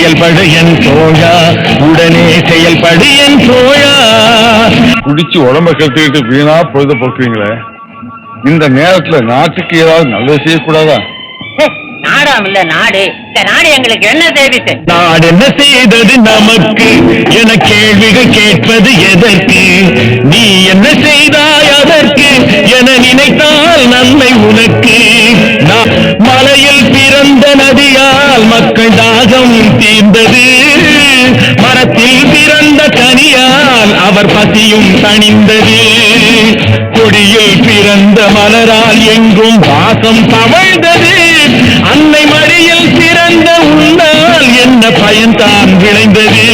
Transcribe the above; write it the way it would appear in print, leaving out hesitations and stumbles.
செயல்படு என் தோழா, உடனே செயல்படு என் தோழா. குடிச்சு உடம்ப கட்டிக்கிட்டு வீணா பொழுத போக்குவீங்களே, இந்த நேரத்துல நாட்டுக்கு ஏதாவது நல்லது செய்யக்கூடாதா? நாடாம் இல்ல நாடு, இந்த நாடு எங்களுக்கு என்ன செய்து? நாடு என்ன செய்தது நமக்கு என கேள்விகள் கேட்பது எதற்கு? நீ என்ன செய்தாய் அதற்கு என நினைத்தால் நன்மை உனக்கு. மலையில் பிறந்த நதியால் மக்கள் தாகம் தீர்ந்தது, மரத்தில் பிறந்த கனியால் அவர் பசியும் தணிந்தது. கொடியில் பிறந்த மலரால் எங்கும் வாசம் தவழ்ந்தது, அன்னை மடியில் பிறந்த உன்னால் என்ன பயன்தான் விளைந்தது?